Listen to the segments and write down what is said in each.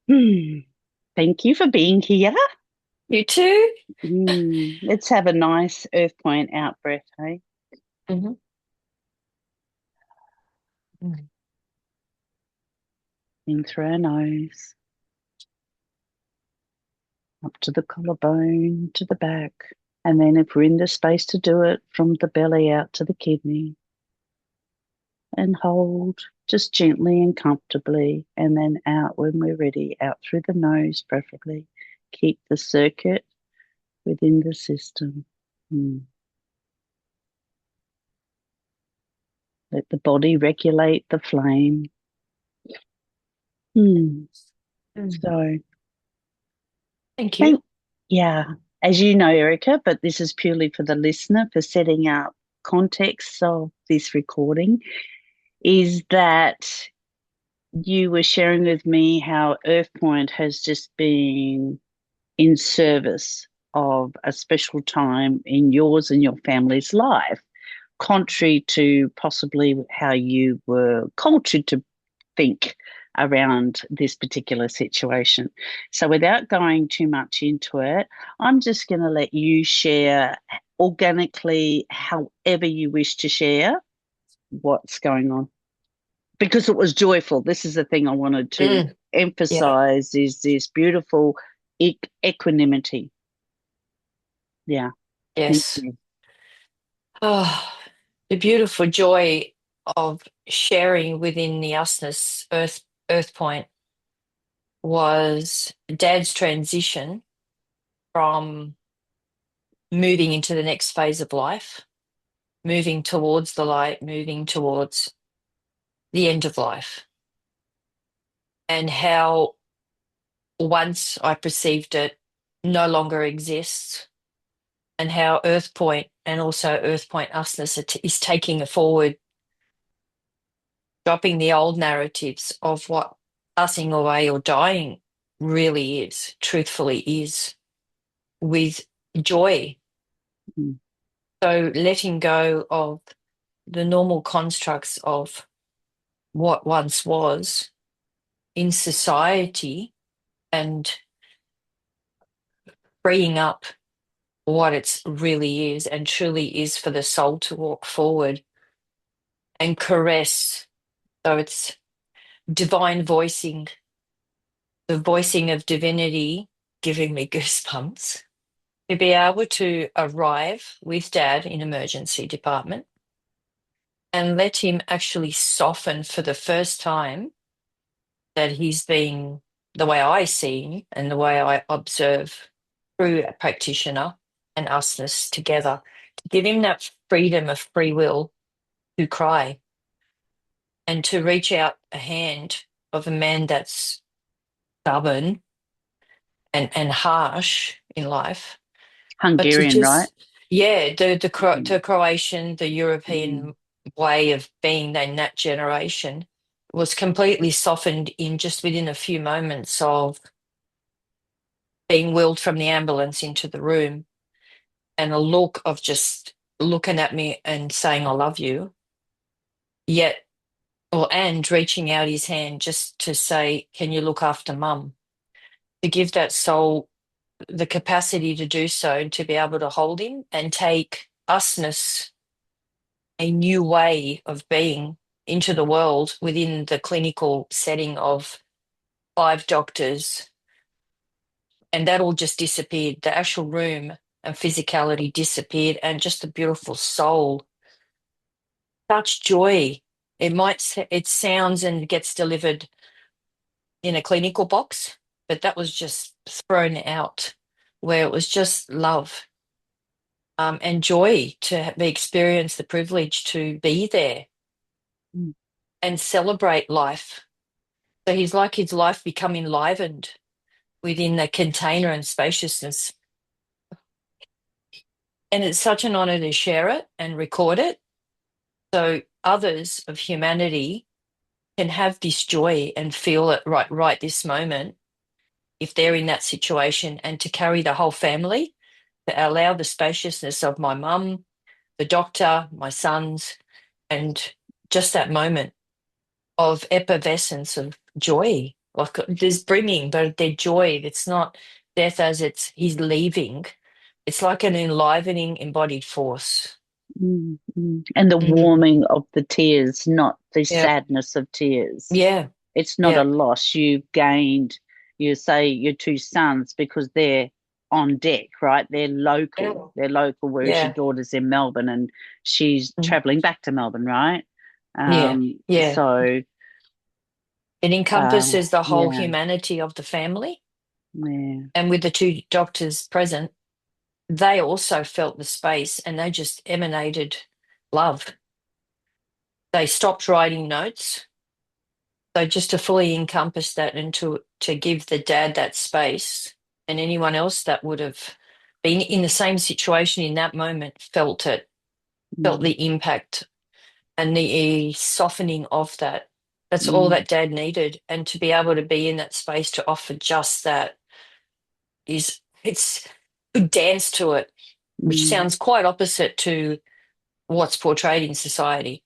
Hmm. Thank you for being here. You too? Let's have a nice Earth Point out breath, hey? hmm Mm. In through our nose, up to the collarbone, to the back. And then if we're in the space to do it, from the belly out to the kidney. And hold just gently and comfortably. And then out when we're ready, out through the nose, preferably. Keep the circuit within the system. Hmm. Let the body regulate the flame. Hmm. Mm. So, Thank you. thank, yeah, as you know, Erika, but this is purely for the listener for setting up context of this recording, is that you were sharing with me how Earthpoint has just been in service of a special time in yours and your family's life, contrary to possibly how you were cultured to think around this particular situation. So, without going too much into it, I'm just going to let you share organically, however you wish to share what's going on. Because it was joyful. This is the thing I wanted to Mm. Yeah. emphasize is this beautiful equanimity. Yeah, thank Yes. you. Oh, the beautiful joy of sharing within the usness Earth Point was Dad's transition from moving into the next phase of life, moving towards the light, moving towards the end of life, and how once I perceived it no longer exists, and how Earth Point and also Earth Point Usness is taking it forward, dropping the old narratives of what passing away or dying really is, truthfully is, with joy. Mm, So letting go of the normal constructs of what once was in society and freeing up what it's really is and truly is for the soul to walk forward and caress. So it's divine voicing, the voicing of divinity, giving me goosebumps to be able to arrive with Dad in emergency department and let him actually soften for the first time that he's being the way I see him and the way I observe through a practitioner and usness together, to give him that freedom of free will to cry and to reach out a hand of a man that's stubborn and harsh in life, but to Hungarian, right? just, yeah, Mm, the Croatian, the mm, European way of being in that generation was completely softened in just within a few moments of being wheeled from the ambulance into the room, and a look of just looking at me and saying, I love you, yet, or and reaching out his hand just to say, can you look after mum? To give that soul the capacity to do so and to be able to hold him and take usness, a new way of being, into the world within the clinical setting of five doctors. And that all just disappeared. The actual room and physicality disappeared, and just a beautiful soul. Such joy. It sounds and gets delivered in a clinical box, but that was just thrown out where it was just love, and joy to be experience the privilege to be there mm. and celebrate life. So he's like his life become enlivened within the container and spaciousness. And it's such an honor to share it and record it so others of humanity can have this joy and feel it right this moment if they're in that situation, and to carry the whole family, to allow the spaciousness of my mum, the doctor, my sons, and just that moment of effervescence of joy, Like there's brimming, but they're joy. It's not death as it's he's leaving. It's like an enlivening embodied force. And the Mm. warming of the tears, not the Yeah. sadness of tears. Yeah. It's not a Yeah. loss. You've gained, you say, your two sons because they're on deck, right? They're local. Yeah. They're local, whereas your Yeah. daughter's in Melbourne and she's Mm. traveling back to Melbourne, right? Yeah. Yeah. So, It encompasses the whole yeah, humanity of the family. yeah, And with the two doctors present, they also felt the space and they just emanated love. They stopped writing notes. So just to fully encompass that and to give the dad that space and anyone else that would have been in the same situation in that moment felt it, felt mm, the impact and the softening of that. That's all mm, that dad needed. And to be able to be in that space to offer just that is it's good dance to it, which mm, sounds quite opposite to what's portrayed in society.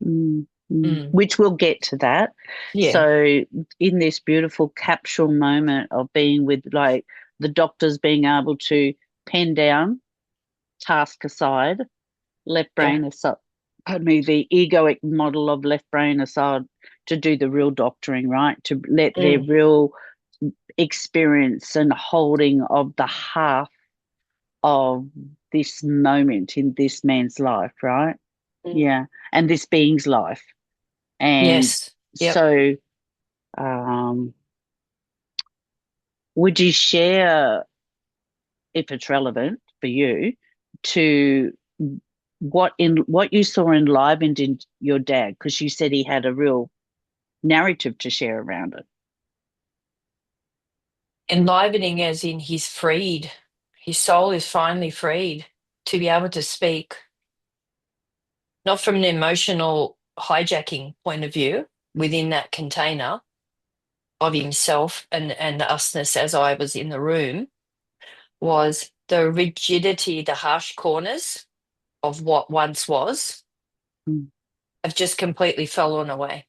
Mm. which we'll get to that. Yeah, So, in this beautiful capsule moment of being with like the doctors being able to pen down, task aside, left yeah, brain aside, pardon me, the egoic model of left brain aside to do the real doctoring, right? To let their mm, real experience and holding of the half of this moment in this man's life, right? mm. Yeah. And this being's life. And Yes, yep. so, um, would you share, if it's relevant for you, to what you saw enlivened in your dad? Because you said he had a real narrative to share around it. Enlivening as in he's freed. His soul is finally freed to be able to speak, not from an emotional hijacking point of view within that container of himself and the usness as I was in the room, was the rigidity, the harsh corners of what once was Mm, have just completely fallen away.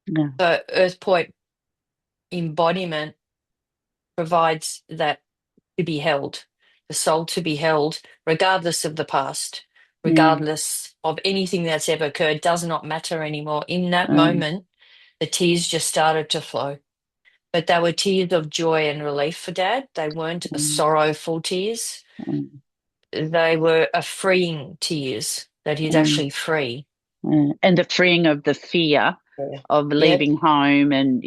yeah, So Earthpoint embodiment provides that to be held, the soul to be held, regardless of the past, yeah, regardless of anything that's ever occurred, does not matter anymore. In that um, moment, the tears just started to flow. But they were tears of joy and relief for Dad. They weren't a um, sorrowful tears. um, They were a freeing tears that he's um, actually free. and the freeing of the fear Yeah. of Yep. leaving home and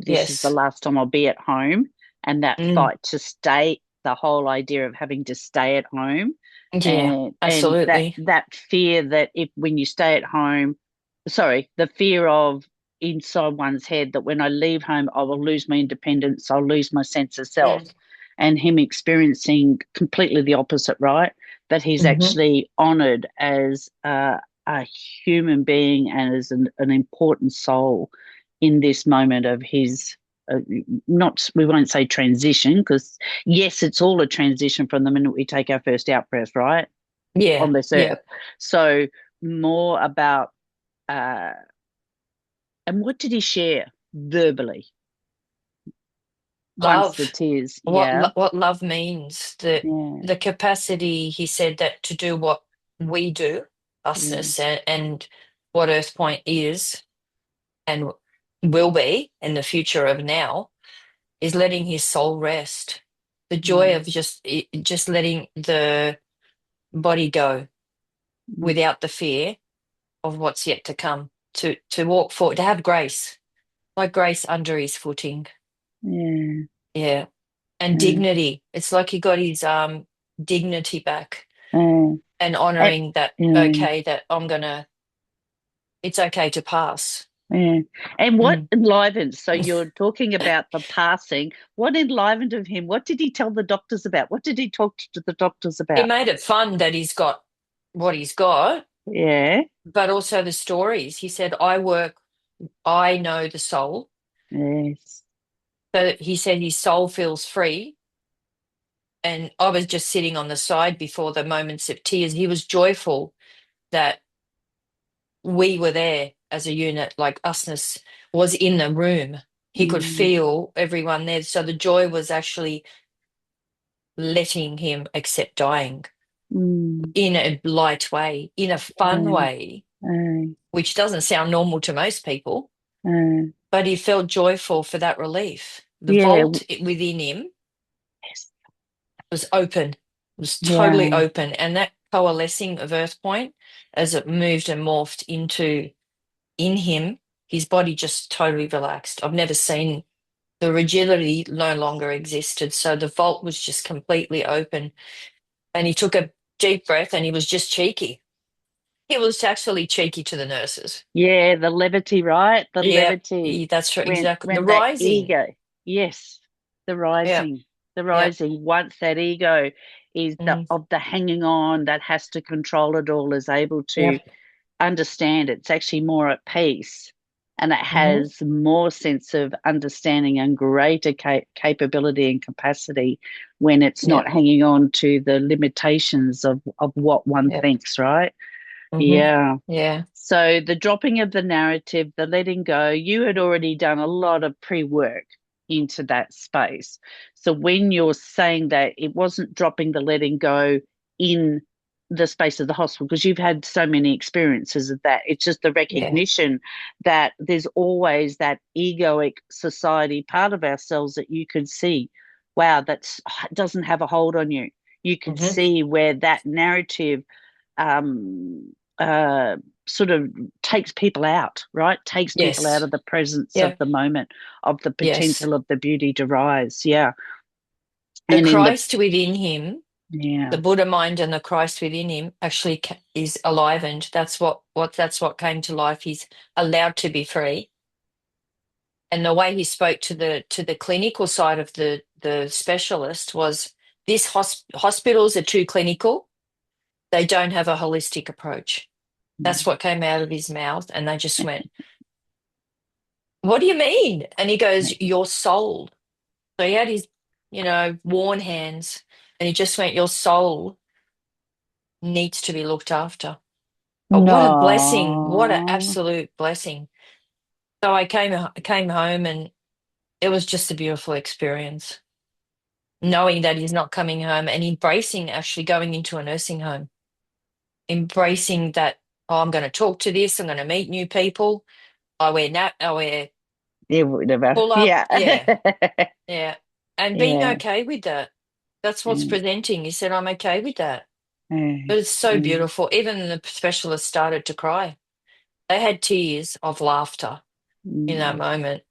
this is the Yes. last time I'll be at home, and that Mm. fight to stay, the whole idea of having to stay at home, Yeah, and that absolutely. fear that if when you stay at home, sorry, the fear of inside one's head that when I leave home I will lose my independence, I'll lose my sense of self, Mm. and him experiencing completely the opposite, right? That he's Hmm. actually honored as a human being and as an important soul in this moment of his uh, not, we won't say transition, because yes, it's all a transition from the minute we take our first out breath, right, Yeah, on this yeah. earth. So more about uh and what did he share verbally once the Love. tears, yeah, What love means. The yeah, the capacity, he said, that to do what we do, yeah, usness, and what Earth Point is and will be in the future of now, is letting his soul rest. The joy of yeah, just letting the body go without the fear of what's yet to come. To walk forward, to have grace, like grace under his footing. yeah, Yeah. And yeah, dignity. It's like he got his dignity back yeah. and And, honoring that, yeah. okay, that it's okay to pass. Yeah. And what Mm. enlivened? So you're talking about the passing. What enlivened of him? What did he tell the doctors about? What did he talk to the doctors He about? made it fun that he's got what he's got, Yeah. but also the stories. He said, I know the soul. Yes. So he said his soul feels free. And I was just sitting on the side before the moments of tears. He was joyful that we were there as a unit, like usness was in the room. He could feel everyone there. So the joy was actually letting him accept dying mm, in a light way, in a fun uh, way, which doesn't sound normal to most people, uh, but he felt joyful for that relief. The yeah. vault within him Yes. was open, was totally Wow. open. And that coalescing of Earth Point as it moved and morphed into in him, his body just totally relaxed. I've never seen the rigidity no longer existed. So the vault was just completely open. And he took a deep breath and he was just cheeky. He was actually cheeky to the nurses. Yeah, the levity, right? The Yeah, levity. that's right. Exactly. The When that rising. ego, yes, the Yeah, rising, the yeah. rising. Once that ego is the Mm, of the hanging on that has to control it all, is able to yep. understand it's actually more at peace, and it Hmm. has more sense of understanding and greater capability and capacity when it's not Yep. hanging on to the limitations of what one Yep. thinks, right? Hmm. Yeah. Yeah. So the dropping of the narrative, the letting go, you had already done a lot of pre-work into that space. So when you're saying that, it wasn't dropping the letting go in the space of the hospital, because you've had so many experiences of that. It's just the Yeah. recognition that there's always that egoic society part of ourselves that you could see. Wow, that doesn't have a hold on you. You could Hmm. see where that narrative um, uh, sort of takes people out, right? Takes people out Yes. of the presence of Yeah. the moment, of the Yes. potential of the beauty to rise. Yeah. The And in the, Christ within him, the yeah. Buddha mind and the Christ within him actually is alivened. That's what came to life. He's allowed to be free. And the way he spoke to the clinical side of the specialist was this hospitals are too clinical. They don't have a holistic approach. That's what came out of his mouth. And they just went, "What do you mean?" And he goes, "Your soul." So he had his, worn hands and he just went, "Your soul needs to be looked after." But what a blessing. What an No. absolute blessing. So I came home and it was just a beautiful experience. Knowing that he's not coming home and embracing actually going into a nursing home, embracing that, oh, I'm going to talk to this, I'm going to meet new people. I wear Yeah, whatever. pull up, Yeah. yeah, yeah. And being Yeah. okay with that. That's what's Mm, presenting. He said, I'm okay with that. mm, But it's so mm, beautiful. Even the specialists started to cry. They had tears of laughter in that mm. moment.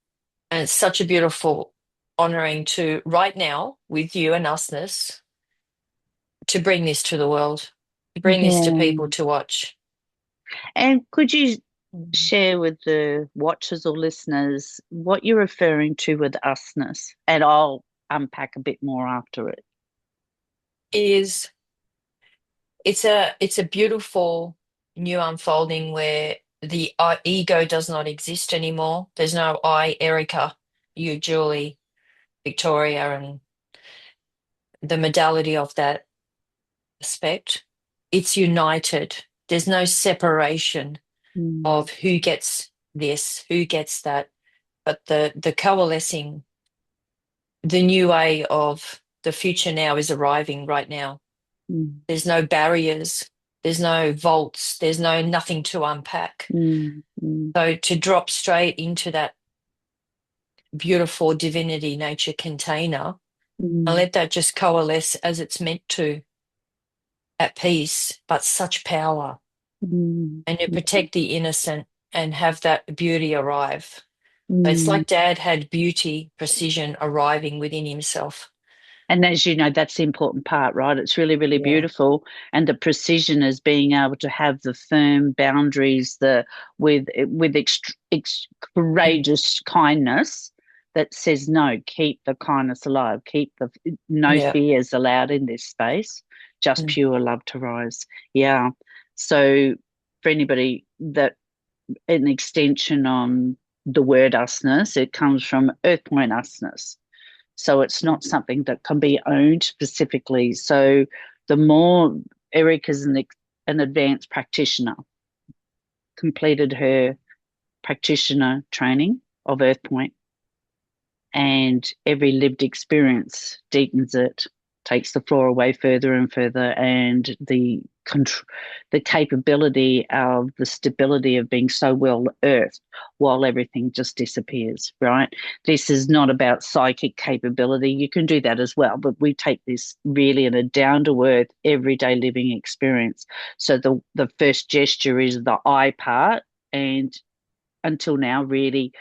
And it's such a beautiful honoring to right now with you and usness to bring this to the world, to bring this to people Yeah. to watch. And could you Mm. share with the watchers or listeners what you're referring to with usness? And I'll unpack a bit more after it. Is it's a beautiful new unfolding where the ego does not exist anymore. There's no I, Erika, you, Julie, Victoria, and the modality of that aspect. It's united. There's no separation Mm, of who gets this, who gets that, but the coalescing, the new way of the future now is arriving right now. mm, There's no barriers, there's no vaults, there's no nothing to unpack. mm, mm, So to drop straight into that beautiful divinity nature container and mm, let that just coalesce as it's meant to, at peace, but such power. mm, And you mm, protect the innocent and have that beauty arrive. It's mm. like Dad had beauty, precision arriving within himself. And as you know, that's the important part, right? It's really, really Yeah. beautiful. And the precision is being able to have the firm boundaries, the with Mm. courageous kindness that says no, keep the kindness alive, keep the no Yeah. fears allowed in this space, just Mm. pure love to rise. Yeah. So for anybody that an extension on the word usness, it comes from Earthpoint usness, so it's not something that can be owned specifically. So the more Erika's an advanced practitioner, completed her practitioner training of Earthpoint, and every lived experience deepens it, takes the floor away further and further, and the capability of the stability of being so well earthed while everything just disappears, right? This is not about psychic capability. You can do that as well, but we take this really in a down to earth, everyday living experience. So the first gesture is the I part, and until now, really,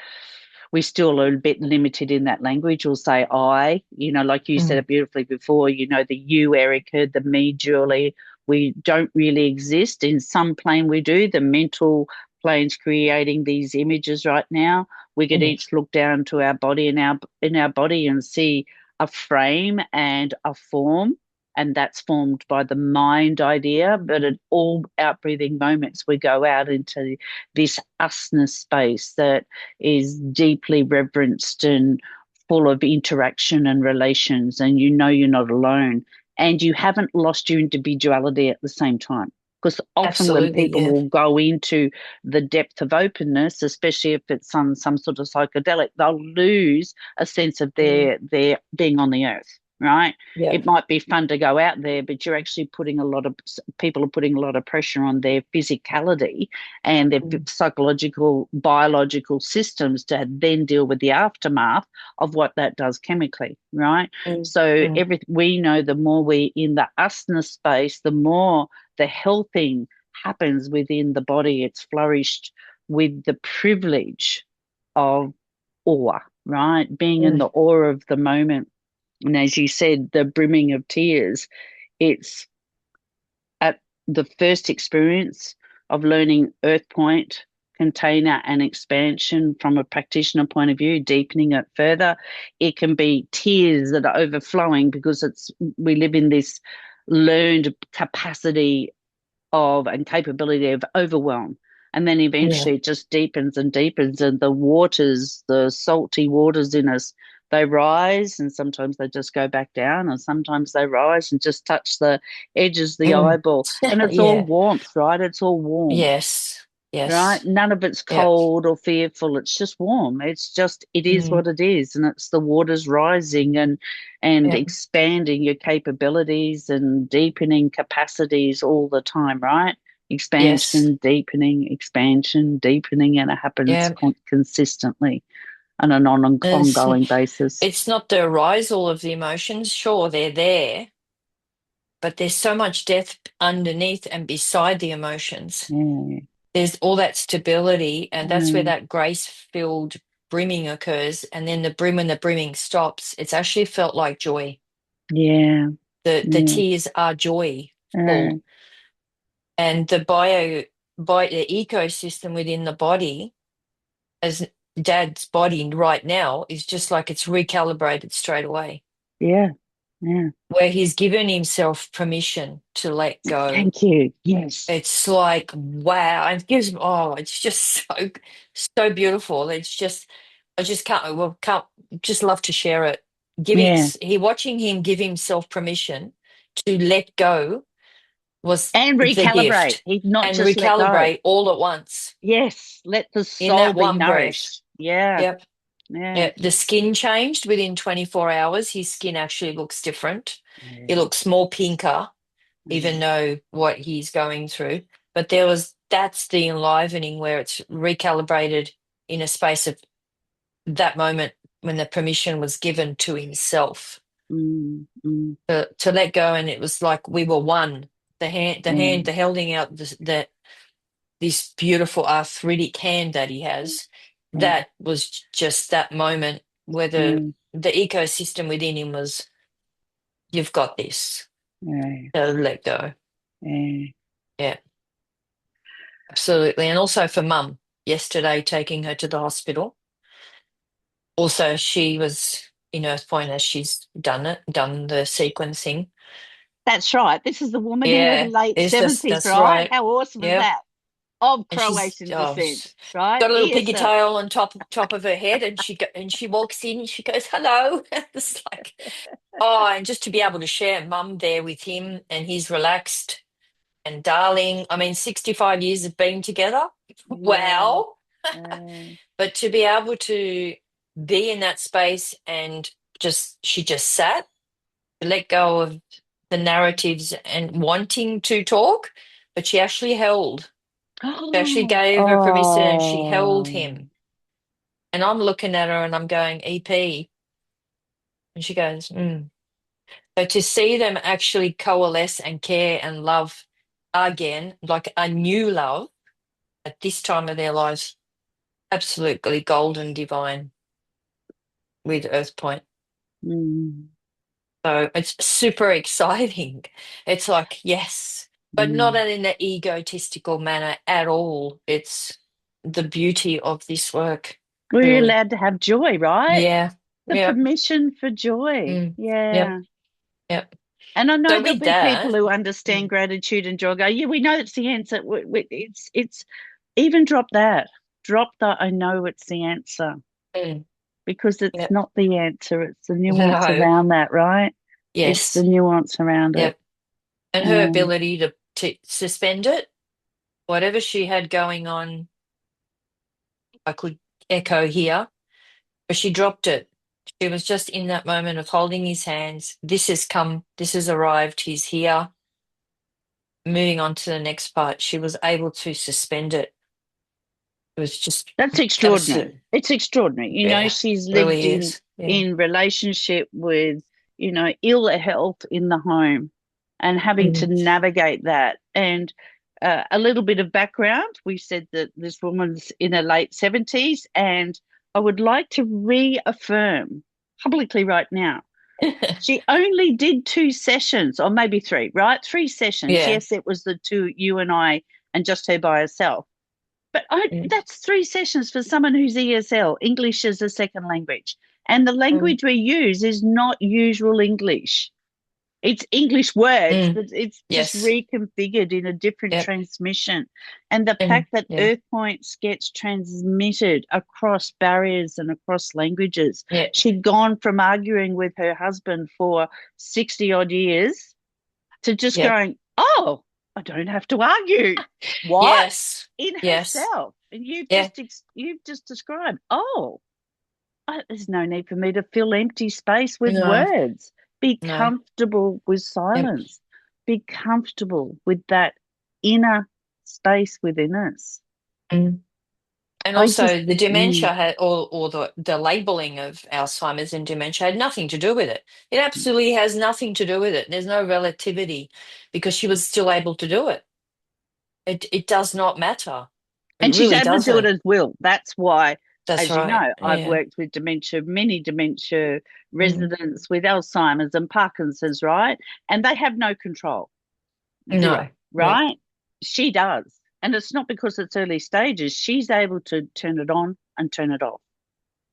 we still are a bit limited in that language. We'll say I, like you said Mm. it beautifully before, the you, Erika, the me, Julie. We don't really exist. In some plane we do. The mental plane's creating these images right now. We could Mm. each look down to our body in our body and see a frame and a form. And that's formed by the mind idea. But at all out breathing moments, we go out into this usness space that is deeply reverenced and full of interaction and relations, and you're not alone, and you haven't lost your individuality at the same time. Because often when Absolutely, people yeah. will go into the depth of openness, especially if it's some sort of psychedelic, they'll lose a sense of Mm. their being on the earth, right? It Yep. might be fun to go out there, but you're actually putting a lot of people are putting a lot of pressure on their physicality and their Mm. psychological, biological systems to then deal with the aftermath of what that does chemically, right? Mm. So Mm. we know the more we in the usness space, the more the helping happens within the body. It's flourished with the privilege of awe, right? Being in Mm. the awe of the moment. And as you said, the brimming of tears, it's at the first experience of learning Earthpoint, container, and expansion from a practitioner point of view, deepening it further. It can be tears that are overflowing because we live in this learned capacity of and capability of overwhelm. And then Yeah. eventually it just deepens and deepens, and the waters, the salty waters in us, they rise, and sometimes they just go back down, and sometimes they rise and just touch the edges, the Mm. eyeball. And it's all Yeah. warmth, right? It's all warm, Yes. right? Yes. None of it's Yep. cold or fearful. It's just warm. It is Mm. what it is. And it's the waters rising and Yep. expanding your capabilities and deepening capacities all the time, right? Yes. Expansion, deepening, expansion, deepening, and it happens Yeah. consistently on an It's, ongoing basis. it's not the arisal of the emotions. Sure, they're there, but there's so much depth underneath and beside the emotions. Yeah, There's all that stability, and that's where mm, that grace-filled brimming occurs. And then when the brimming stops, it's actually felt like joy. yeah, The yeah, tears are uh, joyful, and the ecosystem within the body, as Dad's body right now, is just like it's recalibrated straight away, yeah, yeah. where he's given himself permission to let go. Thank you. Yes. It's like wow, and it gives it's just so beautiful. It's just I just can't just love to share it. Yeah. Watching him give himself permission to let go was And the recalibrate. gift, He's not and just let go. recalibrate all at once Yes, let the in soul that be one breath. nourished. Yeah, Yep. yeah, Yeah, the skin changed within 24 hours. His skin actually looks different. It yeah, looks more pinker, even yeah, though what he's going through. But that's the enlivening where it's recalibrated in a space of that moment when the permission was given to himself mm, mm, to let go. And it was like we were one. yeah, The holding out this beautiful arthritic hand that he has, yeah, that was just that moment where yeah, the ecosystem within him was, you've got this. yeah, So let go. yeah. Yeah, absolutely. And also for Mum, yesterday taking her to the hospital. Also, she was in Earthpoint as she's done the sequencing. That's right. This is the woman in her Yeah, late is this 70s, that's right? right. How awesome is Yep. that? Of And she's Croatian descent, right? got a little ESL. pigtail on top of her head, and she walks in and she goes, "Hello." It's like, oh, and just to be able to share Mum there with him, and he's relaxed and darling. I mean, 65 years of being together. Yeah, Wow. yeah, But to be able to be in that space and she just sat, let go of the narratives and wanting to talk, but she actually held. She actually gave her permission and she held Oh, him. And I'm looking at her and I'm going, EP. And she goes, mm. So to see them actually coalesce and care and love again, like a new love at this time of their lives, absolutely golden divine with Earthpoint. mm, So it's super exciting. It's like, yes, but not mm. in an egotistical manner at all. It's the beauty of this work, Well, you're really. allowed to have joy, right? Yeah. The Yep. permission for joy. Mm. Yep. Yeah. Yep. And I know So there'll with be people that, who understand mm, gratitude and joy go, yeah, we know it's the answer. It's even drop that. Drop the I know it's the answer mm, because it's yep. not the answer. It's the nuance No. around that, right? It's the Yes. nuance around it. Yep. And her Um, ability to suspend it, whatever she had going on, I could echo here, but she dropped it. She was just in that moment of holding his hands. This has come, this has arrived, he's here. Moving on to the next part, she was able to suspend it. It was just That's extraordinary. absolute. It's extraordinary. You know, Yeah, she's lived really in is. Yeah. in relationship with, ill health in the home and having to Mm. navigate that. And a little bit of background, we said that this woman's in her late 70s, and I would like to reaffirm publicly right now. She only did 2 sessions, or maybe three, right? 3 sessions. Yeah. Yes, it was the two, you and I, and just her by herself, but Mm. that's 3 sessions for someone who's ESL, English as a second language. And the Mm. language we use is not usual English. It's English words, Mm. but it's just Yes. reconfigured in a different Yep. transmission. And the And fact that yeah. Earth Points gets transmitted across barriers and across languages. Yeah. She'd gone from arguing with her husband for 60 odd years to just Yep. going, oh, I don't have to argue. What? Yes. In Yes. herself. And Yeah. you've just described, oh, there's no need for me to fill empty space with No. words. Be No. comfortable with Yep. silence. Be comfortable with that inner space within us. Mm. And I just, also the dementia had, or the labeling of Alzheimer's and dementia had nothing to do with it. It absolutely has nothing to do with it. There's no relativity because she was still able to do it. It does not matter. It and she's really able to do it doesn't. as will. That's why, That's as you right. know, I've Yeah. worked with dementia, many dementia Mm. residents with Alzheimer's and Parkinson's, right? And they have no control. Zero, No. Yep. right? She does. And it's not because it's early stages. She's able to turn it on and turn it off.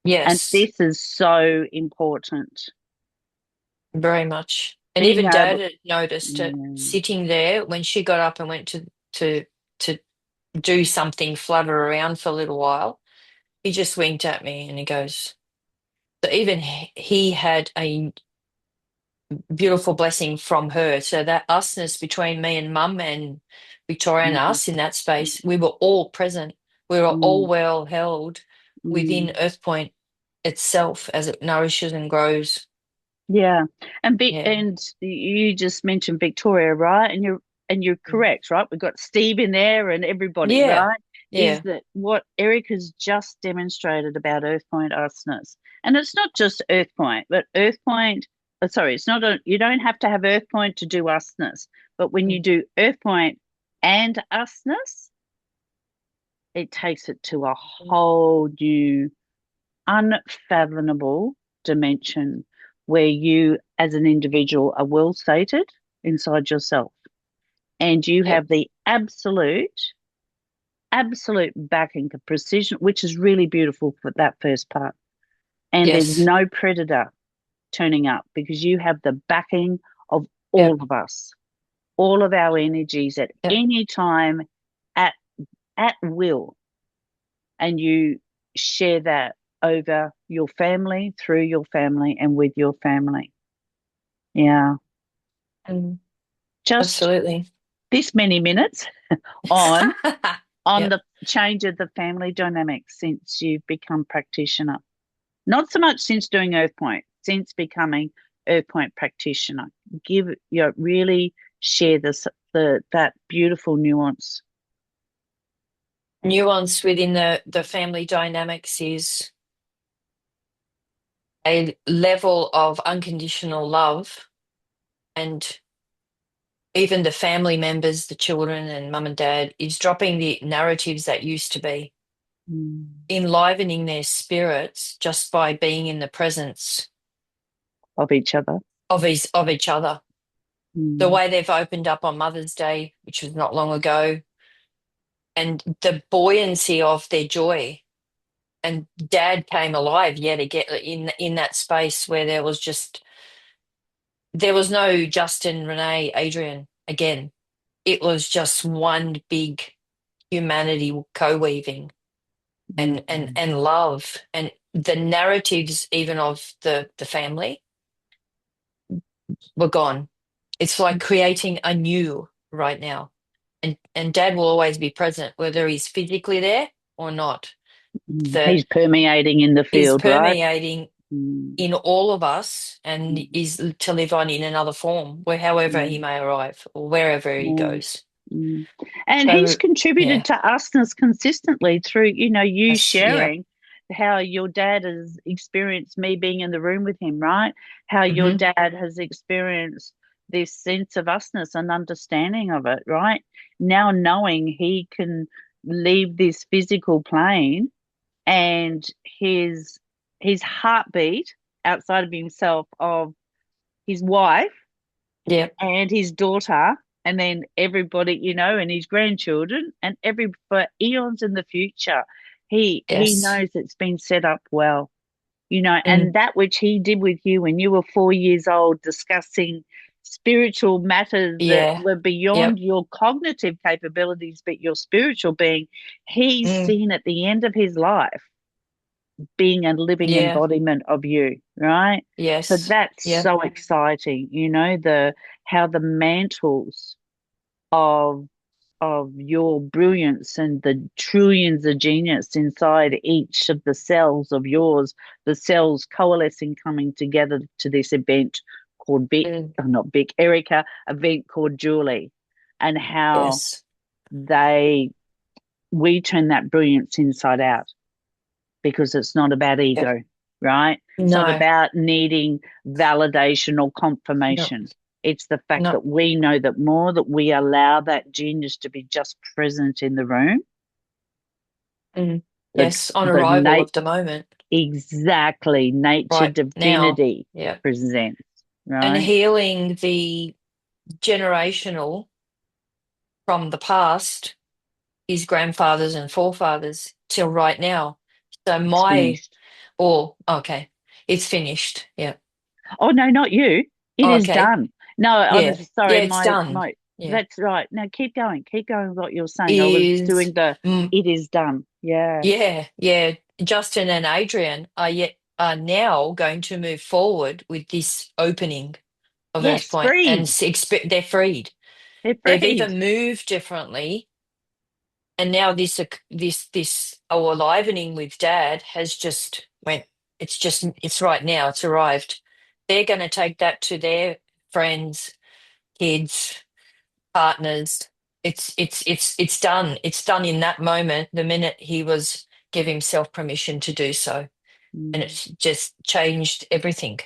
And Yes. this is so important. Very much. And Being even Dad able, had noticed it mm, sitting there when she got up and went to do something, flutter around for a little while. He just winked at me and he goes, so even he had a beautiful blessing from her. So that usness between me and Mum and Victoria and mm, us in that space, we were all present. We were all mm, well held within mm. Earthpoint itself as it nourishes and grows. Yeah. Yeah. And you just mentioned Victoria, right? And you're Mm. correct, right? We've got Steve in there and everybody, Yeah. right? Is Yeah. that what Erika's just demonstrated about Earthpoint Arsenals? And it's not just Earthpoint, but Earthpoint, sorry, it's not you don't have to have Earthpoint to do usness, but when you Mm. do Earthpoint and usness, it takes it to a whole new, unfathomable dimension where you, as an individual, are well sated inside yourself and you Yep. have the absolute backing of precision, which is really beautiful for that first part. And there's Yes. no predator turning up because you have the backing of all Yep. of us, all of our energies at Yep. any time, at at will, and you share that over your family, through your family, and with your family. Yeah, Mm. just Absolutely. this many minutes on Yep. the change of the family dynamics since you've become practitioner. Not so much since doing Earthpoint, since becoming Earthpoint practitioner. Give really share that beautiful nuance. Nuance within the family dynamics is a level of unconditional love, and even the family members, the children and mum and dad, is dropping the narratives that used to be, Mm. enlivening their spirits just by being in the presence Of each other. of each other. The Mm. way they've opened up on Mother's Day, which was not long ago, and the buoyancy of their joy. And Dad came alive yet again in that space where there was no Justin, Renee, Adrian again. It was just one big humanity co-weaving Mm. and love, and the narratives even of the family were gone. It's like creating anew right now. And Dad will always be present, whether he's physically there or not. Mm. The He's permeating in the is field, right? permeating Mm. in all of us and Mm. is to live on in another form, where however he Mm. may arrive or wherever he Mm. goes. Mm. And he's So contributed yeah, to usness consistently through, you yeah, sharing how your dad has experienced me being in the room with him, right? How your hmm, dad has experienced this sense of usness and understanding of it, right? Now knowing he can leave this physical plane and his heartbeat outside of himself of his wife yeah, and his daughter, and then everybody, and his grandchildren, and for eons in the future. He yes, knows it's been set up well, mm, and that which he did with you when you were 4 years old, discussing spiritual matters that yeah, were yep, beyond your cognitive capabilities, but your spiritual being, he's mm, seen at the end of his life being a living yeah, embodiment of you, right? So yes, that's yeah, so exciting, the how the mantles of your brilliance and the trillions of genius inside each of the cells of yours, the cells coalescing, coming together to this event called mm, not Vic, Erika, event called Julie, and how yes, they we turn that brilliance inside out, because it's not about yep, ego, right? It's not no, about needing validation or no, confirmation. It's the fact no, that we know that more that we allow that genius to be just present in the room, mm, the yes, on the arrival nat of the moment, exactly nature right now, divinity yeah, presents, and right? healing the generational from the past, his grandfathers and forefathers till right now. So It's my, finished. or okay, it's finished. Yeah. Oh no, not you. It is Okay. done. No, Yeah. honestly, Yeah, sorry, it's my done. my Yeah. that's right. No, keep going with what you're saying. I was Is doing the mm, it is done. Yeah. yeah, yeah. Justin and Adrian are now going to move forward with this opening of Yes, Earthpoint, and freed. they're freed. They're They've either freed. moved differently, and now this livening with Dad has just went. It's right now. It's arrived. They're going to take that to their friends, kids, partners. It's done. It's done in that moment. The minute he was give himself permission to do so, and Mm, it's just changed everything.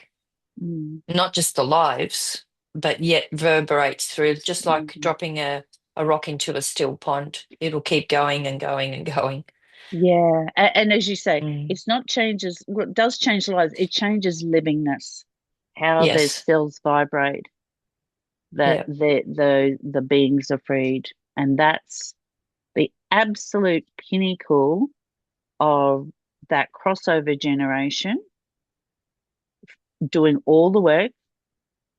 mm, Not just the lives, but yet reverberates through, just like mm. dropping a rock into a still pond. It'll keep going and going and going. Yeah. And as you say, Mm. it's not changes, what does change lives, it changes livingness, how their Yes. cells vibrate, that Yeah. the beings are freed. And that's the absolute pinnacle of that crossover generation doing all the work,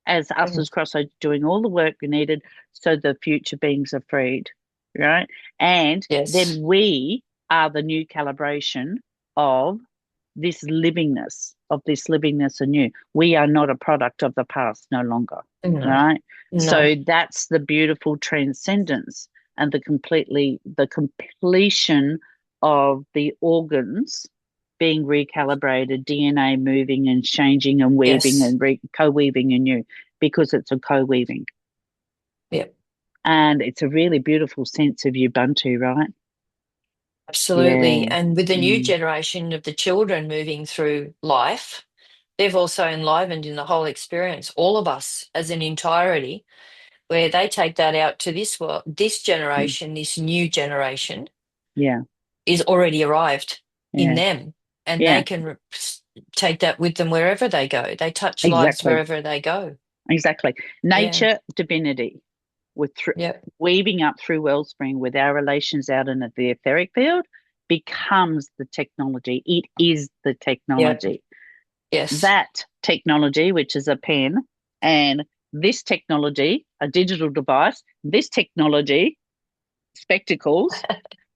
as us Mm. as crossover doing all the work we needed, so the future beings are freed, right? And Yes. then we are the new calibration of this livingness anew. We are not a product of the past no longer, No. right? No. So that's the beautiful transcendence and the completion of the organs being recalibrated, DNA moving and changing and weaving Yes. and co-weaving anew because it's a co-weaving. Yep. And it's a really beautiful sense of Ubuntu, right? Absolutely. Yeah. And with the new Mm, generation of the children moving through life, they've also enlivened in the whole experience, all of us as an entirety, where they take that out to this world, this mm, generation, this new generation yeah. is already arrived in Yeah. them. And they Yeah. can take that with them wherever they go. They touch lives Exactly. wherever they go. Exactly. Yeah. Nature, divinity, with Yep. weaving up through wellspring with our relations out in the etheric field becomes the technology. It is the Yep. technology. Yes. That technology, which is a pen, and this technology, a digital device, this technology, spectacles,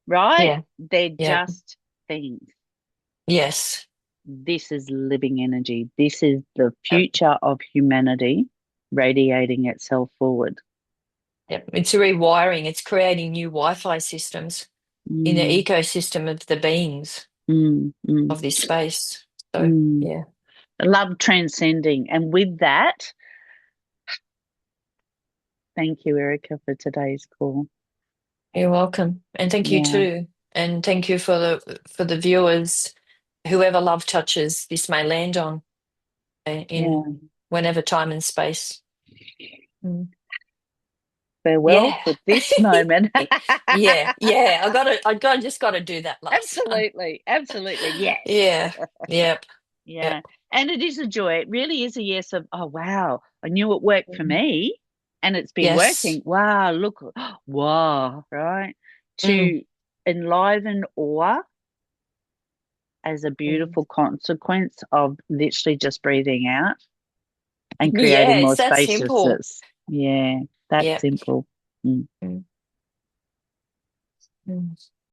right? Yeah. They're Yep. just things. Yes. This is living energy. This is the Yep. future of humanity radiating itself forward. Yep. It's a rewiring. It's creating new Wi-Fi systems in the Mm, ecosystem of the beings mm. of this space. So, Mm. yeah, Love transcending. And with that, thank you, Erika, for today's call. you're welcome. And thank you Yeah, too. And thank you for the viewers, whoever love touches this may land on in yeah. whenever time and space. Mm. Farewell Yeah. for this moment. Yeah, yeah. Just gotta do that last one. Absolutely, absolutely. Yes. Yeah. Yep. Yeah. Yep. And it is a joy. It really is a yes of, oh, wow, I knew it worked for Mm. me and it's been Yes. working. Wow, look, wow, right? Mm. To enliven awe as a Mm. beautiful consequence of literally just breathing out and Yeah, creating more it's that simple. spaciousness. Yeah, that Yep. simple. Mm. Mm. Mm.